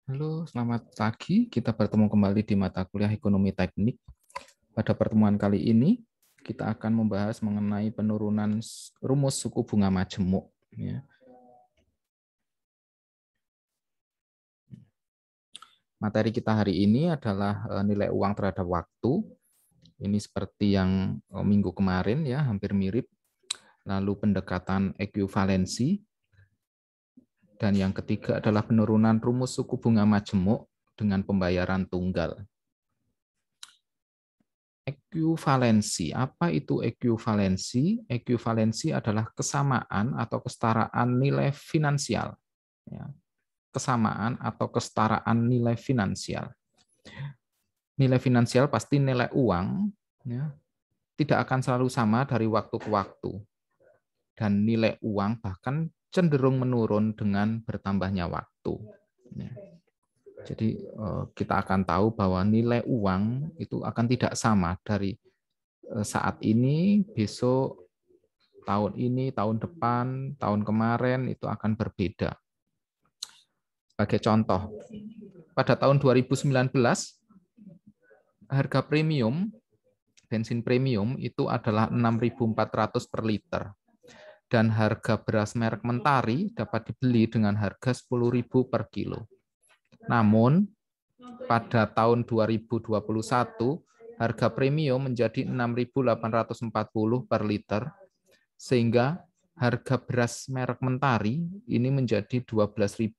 Halo, selamat pagi. Kita bertemu kembali di mata kuliah Ekonomi Teknik. Pada pertemuan kali ini, kita akan membahas mengenai penurunan rumus suku bunga majemuk. Ya. Materi kita hari ini adalah nilai uang terhadap waktu. Ini seperti yang minggu kemarin, ya, hampir mirip. Lalu pendekatan ekuivalensi. Dan yang ketiga adalah penurunan rumus suku bunga majemuk dengan pembayaran tunggal. Ekuivalensi. Apa itu ekuivalensi? Ekuivalensi adalah kesamaan atau kesetaraan nilai finansial. Ya. Kesamaan atau kesetaraan nilai finansial. Nilai finansial pasti nilai uang, ya, tidak akan selalu sama dari waktu ke waktu. Dan nilai uang bahkan cenderung menurun dengan bertambahnya waktu. Ya. Jadi kita akan tahu bahwa nilai uang itu akan tidak sama dari saat ini, besok, tahun ini, tahun depan, tahun kemarin itu akan berbeda. Sebagai contoh, pada tahun 2019 harga premium bensin premium itu adalah 6.400 per liter dan harga beras merek Mentari dapat dibeli dengan harga 10.000 per kilo. Namun pada tahun 2021 harga premium menjadi 6.840 per liter sehingga harga beras merek Mentari ini menjadi 12.000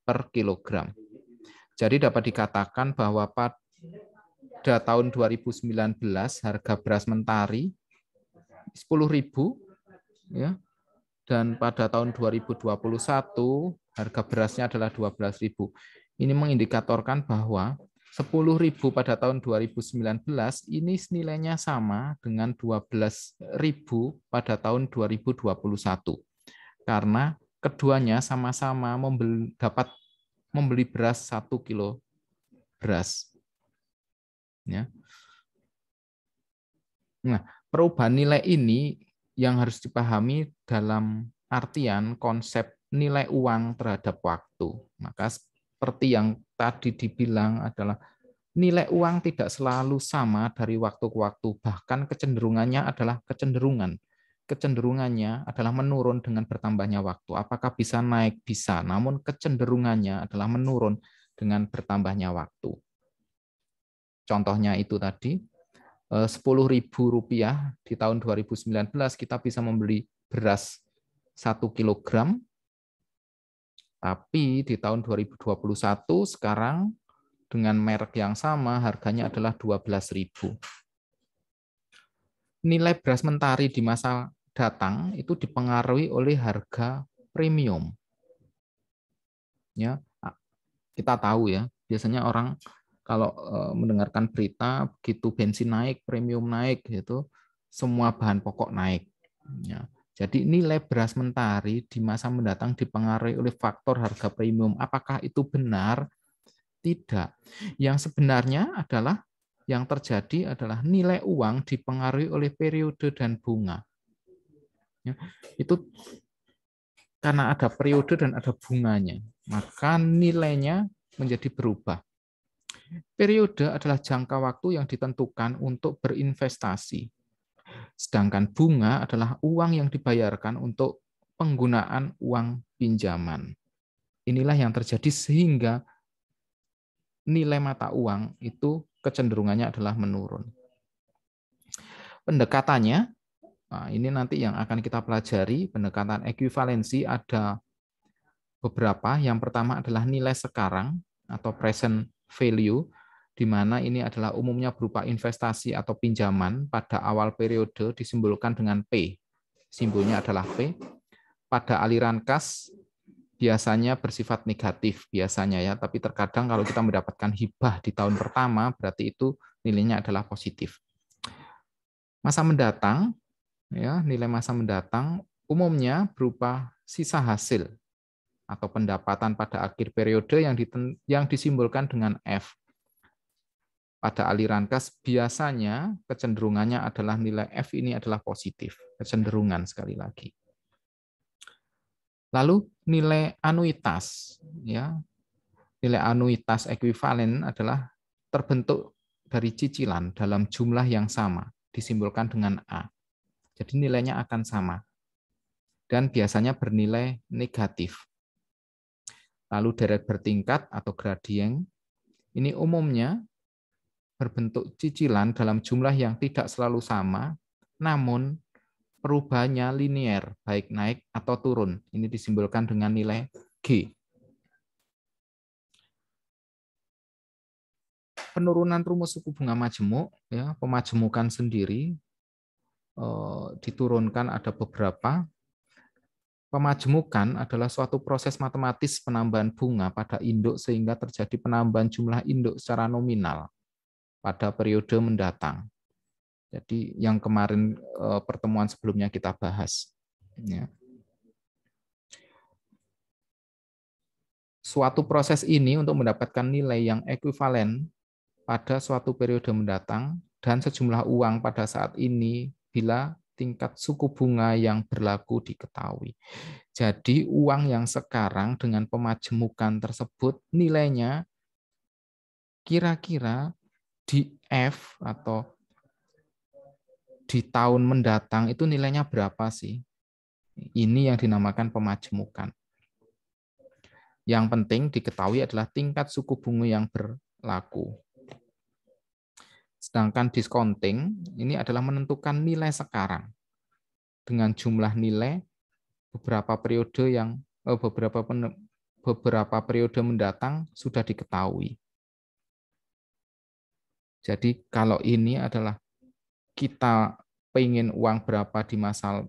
per kilogram. Jadi dapat dikatakan bahwa pada tahun 2019 harga beras Mentari 10.000 ya, dan pada tahun 2021 harga berasnya adalah 12.000. Ini mengindikatorkan bahwa 10.000 pada tahun 2019 ini nilainya sama dengan 12.000 pada tahun 2021. Karena keduanya sama-sama dapat membeli beras 1 kilo beras. Ya. Nah, perubahan nilai ini yang harus dipahami dalam artian konsep nilai uang terhadap waktu. Maka seperti yang tadi dibilang adalah nilai uang tidak selalu sama dari waktu ke waktu, bahkan kecenderungannya adalah kecenderungan. Kecenderungannya adalah menurun dengan bertambahnya waktu. Apakah bisa naik? Bisa, namun kecenderungannya adalah menurun dengan bertambahnya waktu. Contohnya itu tadi, Rp10.000 di tahun 2019 kita bisa membeli beras 1 kilogram, tapi di tahun 2021 sekarang dengan merek yang sama harganya adalah 12.000. Nilai beras Mentari di masa datang itu dipengaruhi oleh harga premium. Ya, kita tahu ya, biasanya orang kalau mendengarkan berita begitu bensin naik, premium naik gitu, semua bahan pokok naik. Ya. Jadi nilai beras Mentari di masa mendatang dipengaruhi oleh faktor harga premium. Apakah itu benar? Tidak. Yang sebenarnya adalah yang terjadi adalah nilai uang dipengaruhi oleh periode dan bunga. Ya, itu karena ada periode dan ada bunganya, maka nilainya menjadi berubah. Periode adalah jangka waktu yang ditentukan untuk berinvestasi. Sedangkan bunga adalah uang yang dibayarkan untuk penggunaan uang pinjaman. Inilah yang terjadi sehingga nilai mata uang itu kecenderungannya adalah menurun. Pendekatannya, nah ini nanti yang akan kita pelajari, pendekatan ekuivalensi ada beberapa. Yang pertama adalah nilai sekarang atau present value, di mana ini adalah umumnya berupa investasi atau pinjaman pada awal periode disimbolkan dengan P. Simbolnya adalah P. Pada aliran kas biasanya bersifat negatif biasanya ya, tapi terkadang kalau kita mendapatkan hibah di tahun pertama berarti itu nilainya adalah positif. Masa mendatang ya, nilai masa mendatang umumnya berupa sisa hasil atau pendapatan pada akhir periode yang disimbolkan dengan F. Pada aliran kas biasanya kecenderungannya adalah nilai F ini adalah positif, kecenderungan sekali lagi. Lalu nilai anuitas, ya, Nilai anuitas ekuivalen adalah terbentuk dari cicilan dalam jumlah yang sama, disimbolkan dengan A. Jadi nilainya akan sama. Dan biasanya bernilai negatif. Lalu deret bertingkat atau gradient, ini umumnya berbentuk cicilan dalam jumlah yang tidak selalu sama, namun perubahannya linier, baik naik atau turun. Ini disimbolkan dengan nilai G. Penurunan rumus suku bunga majemuk, ya, pemajemukan sendiri diturunkan ada beberapa. Pemajemukan adalah suatu proses matematis penambahan bunga pada induk sehingga terjadi penambahan jumlah induk secara nominal pada periode mendatang. Jadi yang kemarin pertemuan sebelumnya kita bahas. Ya. Suatu proses ini untuk mendapatkan nilai yang ekuivalen pada suatu periode mendatang dan sejumlah uang pada saat ini bila tingkat suku bunga yang berlaku diketahui. Jadi uang yang sekarang dengan pemajemukan tersebut nilainya kira-kira di F atau di tahun mendatang itu nilainya berapa sih? Ini yang dinamakan pemajemukan. Yang penting diketahui adalah tingkat suku bunga yang berlaku. Sedangkan discounting ini adalah menentukan nilai sekarang dengan jumlah nilai beberapa periode mendatang sudah diketahui. Jadi kalau ini adalah kita pengen uang berapa di masa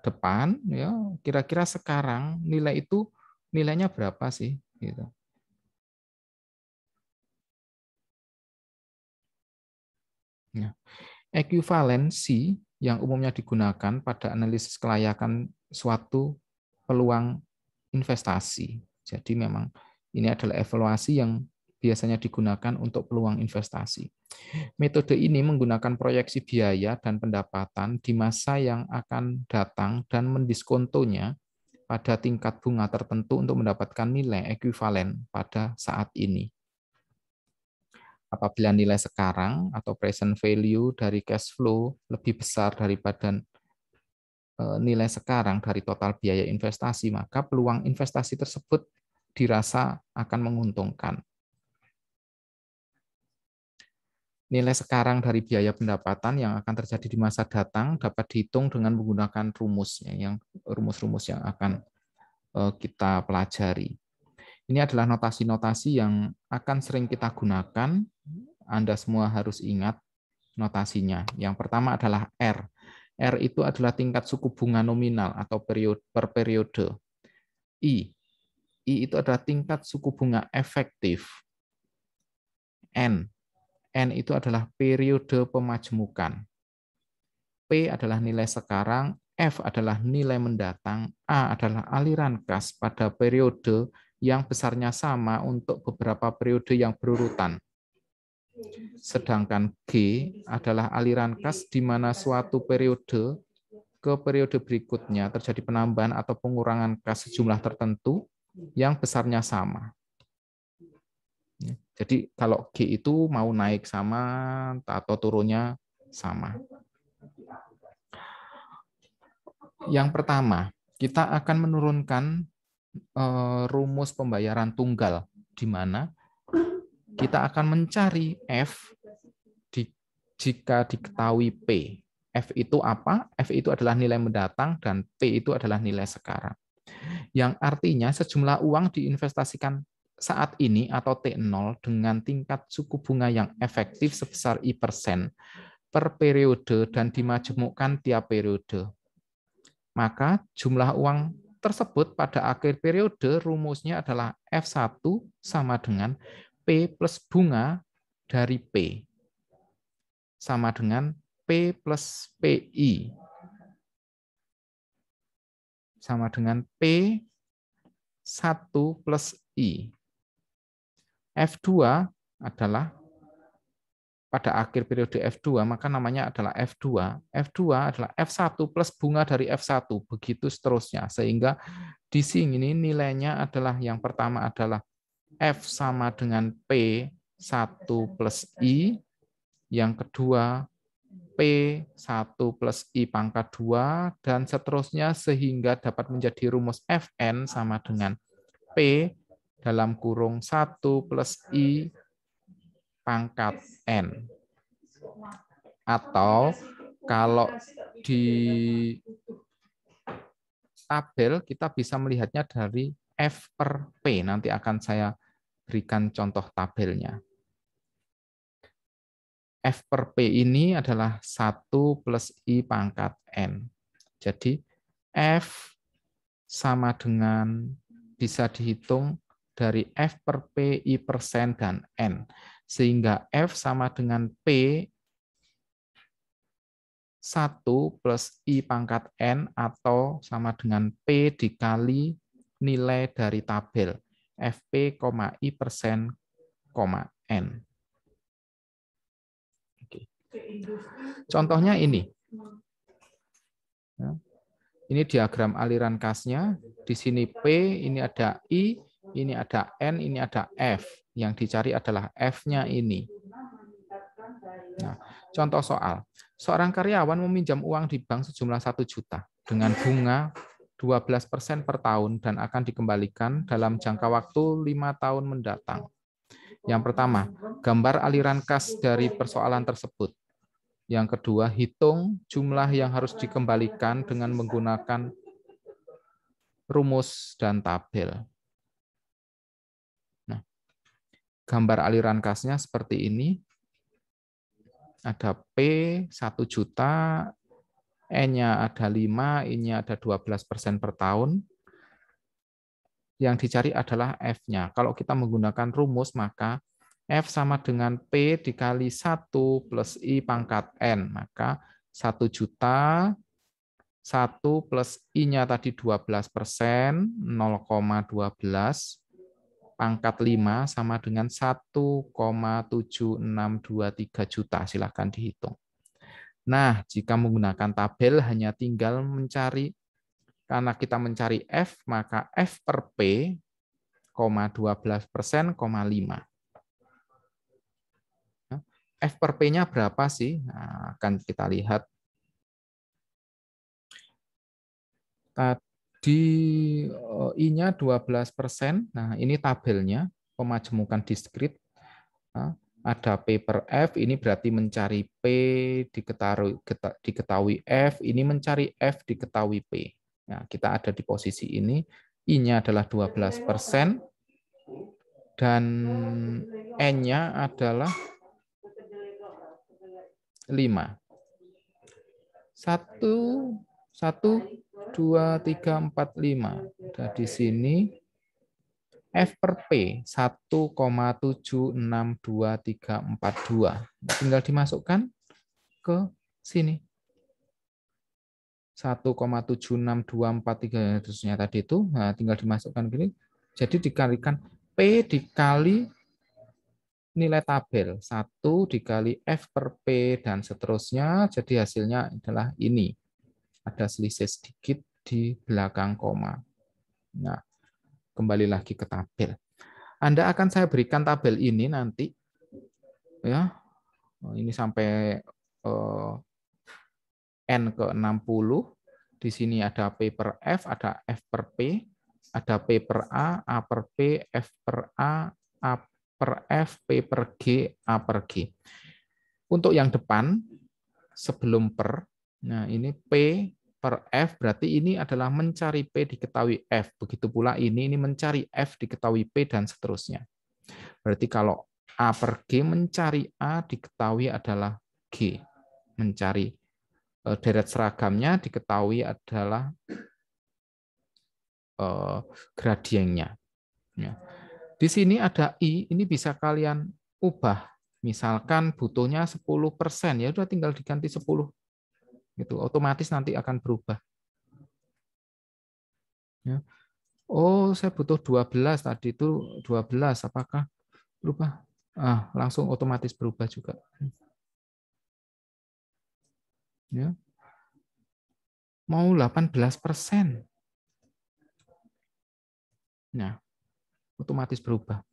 depan, ya kira-kira sekarang nilai itu nilainya berapa sih? Gitu. Ya. Ekuivalensi yang umumnya digunakan pada analisis kelayakan suatu peluang investasi. Jadi memang ini adalah evaluasi yang biasanya digunakan untuk peluang investasi. Metode ini menggunakan proyeksi biaya dan pendapatan di masa yang akan datang dan mendiskontonya pada tingkat bunga tertentu untuk mendapatkan nilai ekuivalen pada saat ini. Apabila nilai sekarang atau present value dari cash flow lebih besar daripada nilai sekarang dari total biaya investasi, maka peluang investasi tersebut dirasa akan menguntungkan. Nilai sekarang dari biaya pendapatan yang akan terjadi di masa datang dapat dihitung dengan menggunakan rumus-rumus yang akan kita pelajari. Ini adalah notasi-notasi yang akan sering kita gunakan. Anda semua harus ingat notasinya. Yang pertama adalah R. R itu adalah tingkat suku bunga nominal atau per periode. I itu adalah tingkat suku bunga efektif. N itu adalah periode pemajemukan. P adalah nilai sekarang, F adalah nilai mendatang, A adalah aliran kas pada periode yang besarnya sama untuk beberapa periode yang berurutan. Sedangkan G adalah aliran kas di mana suatu periode ke periode berikutnya terjadi penambahan atau pengurangan kas sejumlah tertentu yang besarnya sama. Jadi kalau G itu mau naik sama atau turunnya sama. Yang pertama, kita akan menurunkan rumus pembayaran tunggal, di mana kita akan mencari F jika diketahui P. F itu apa? F itu adalah nilai mendatang dan P itu adalah nilai sekarang. Yang artinya sejumlah uang diinvestasikan saat ini atau T0 dengan tingkat suku bunga yang efektif sebesar I% per periode dan dimajemukkan tiap periode. Maka jumlah uang tersebut pada akhir periode rumusnya adalah F1 sama dengan P plus bunga dari P. Sama dengan P plus PI. Sama dengan P1 plus I. F2 adalah pada akhir periode F2, maka namanya adalah F2. F2 adalah F1 plus bunga dari F1, begitu seterusnya. Sehingga di sini nilainya adalah yang pertama adalah F sama dengan P1 plus I. Yang kedua, P1 plus I pangkat 2, dan seterusnya sehingga dapat menjadi rumus Fn sama dengan P dalam kurung 1 plus I pangkat N. Atau kalau di tabel kita bisa melihatnya dari F per P. Nanti akan saya berikan contoh tabelnya. F per P ini adalah 1 plus I pangkat N. Jadi F sama dengan bisa dihitung dari F per P, I persen, dan N. Sehingga F sama dengan P 1 plus I pangkat N atau sama dengan P dikali nilai dari tabel FP, I persen, N. Contohnya ini. Ini diagram aliran kasnya. Di sini P, ini ada I, ini ada N, ini ada F. Yang dicari adalah F-nya ini. Nah, contoh soal. Seorang karyawan meminjam uang di bank sejumlah 1 juta dengan bunga 12% per tahun dan akan dikembalikan dalam jangka waktu 5 tahun mendatang. Yang pertama, gambar aliran kas dari persoalan tersebut. Yang kedua, hitung jumlah yang harus dikembalikan dengan menggunakan rumus dan tabel. Nah, gambar aliran kasnya seperti ini. Ada P 1 juta, N-nya ada 5, I-nya ada 12% per tahun. Yang dicari adalah F-nya. Kalau kita menggunakan rumus, maka F sama dengan P dikali 1 plus I pangkat N. Maka 1 juta, 1 plus I-nya tadi 12%, 0,12, pangkat 5 sama dengan 1,7623 juta. Silahkan dihitung. Nah, jika menggunakan tabel hanya tinggal mencari, karena kita mencari F, maka F per P, 12%, 5. F per P-nya berapa sih? Nah, akan kita lihat. Tadi I-nya 12%. Nah, ini tabelnya, pemajemukan diskrit. Nah, ada P per F, ini berarti mencari P diketahui F, ini mencari F diketahui P. Nah, kita ada di posisi ini, I-nya adalah 12%, dan N-nya adalah 5. 1, 2, 3, 4, 5. Ada di sini. F per P 1,762342. Tinggal dimasukkan ke sini. 1,762443 terusnya tadi itu. Nah, tinggal dimasukkan gini. Jadi dikalikan P dikali nilai tabel. 1 dikali F per P dan seterusnya. Jadi hasilnya adalah ini. Ada selisih sedikit di belakang koma. Nah, kembali lagi ke tabel. Anda akan saya berikan tabel ini nanti, ya. Ini sampai N ke 60. Di sini ada P per F, ada F per P, ada P per A per P, F per A per F, P per G, A per G. Untuk yang depan, sebelum per, nah ini P per F, berarti ini adalah mencari P diketahui F. Begitu pula ini mencari F diketahui P dan seterusnya. Berarti kalau A per G mencari A diketahui adalah G. Mencari deret seragamnya diketahui adalah gradiennya. Di sini ada I, ini bisa kalian ubah. Misalkan butuhnya 10%, ya udah tinggal diganti 10. Gitu, otomatis nanti akan berubah. Ya. Oh, saya butuh 12, tadi itu 12, apakah berubah? Langsung otomatis berubah juga. Ya. Mau 18%. Nah, otomatis berubah.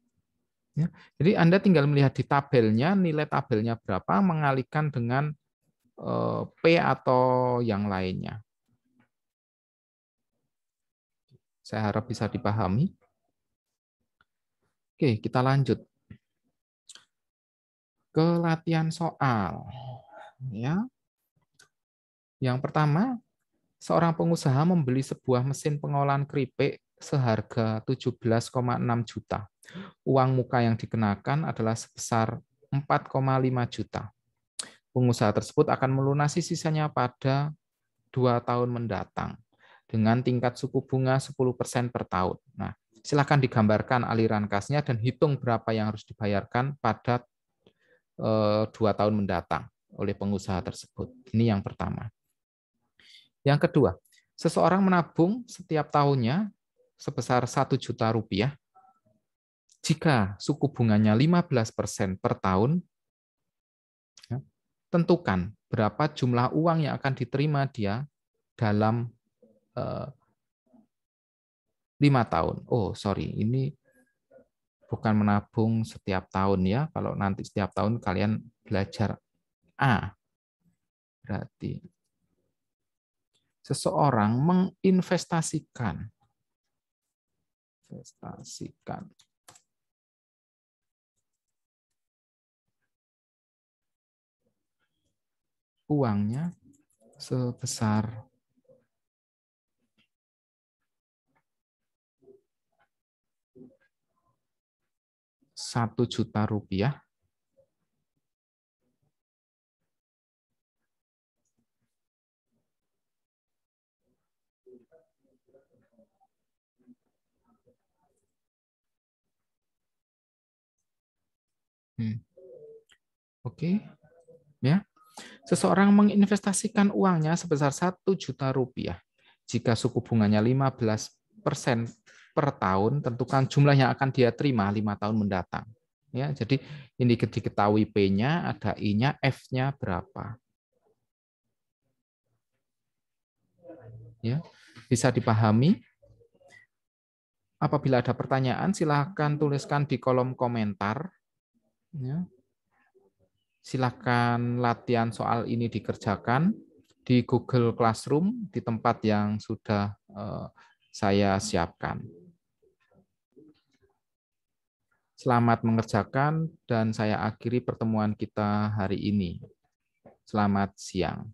Ya, jadi Anda tinggal melihat di tabelnya, nilai tabelnya berapa, mengalihkan dengan P atau yang lainnya. Saya harap bisa dipahami. Oke, kita lanjut ke latihan soal. Ya, yang pertama, seorang pengusaha membeli sebuah mesin pengolahan keripik seharga 17,6 juta. Uang muka yang dikenakan adalah sebesar 4,5 juta. Pengusaha tersebut akan melunasi sisanya pada 2 tahun mendatang dengan tingkat suku bunga 10% per tahun. Nah, silakan digambarkan aliran kasnya dan hitung berapa yang harus dibayarkan pada 2 tahun mendatang oleh pengusaha tersebut. Ini yang pertama. Yang kedua, seseorang menabung setiap tahunnya sebesar 1 juta rupiah. Jika suku bunganya 15% per tahun, ya, tentukan berapa jumlah uang yang akan diterima dia dalam 5 tahun. Oh, sorry, ini bukan menabung setiap tahun ya. Kalau nanti setiap tahun kalian belajar A. Berarti seseorang menginvestasikan uangnya sebesar 1 juta rupiah Oke, ya. Seseorang menginvestasikan uangnya sebesar 1 juta rupiah. Jika suku bunganya 15% per tahun, tentukan jumlah yang akan dia terima 5 tahun mendatang. Ya, jadi ini diketahui P-nya, ada I-nya, F-nya berapa. Ya, bisa dipahami? Apabila ada pertanyaan, silahkan tuliskan di kolom komentar. Ya. Silakan latihan soal ini dikerjakan di Google Classroom di tempat yang sudah saya siapkan. Selamat mengerjakan dan saya akhiri pertemuan kita hari ini. Selamat siang.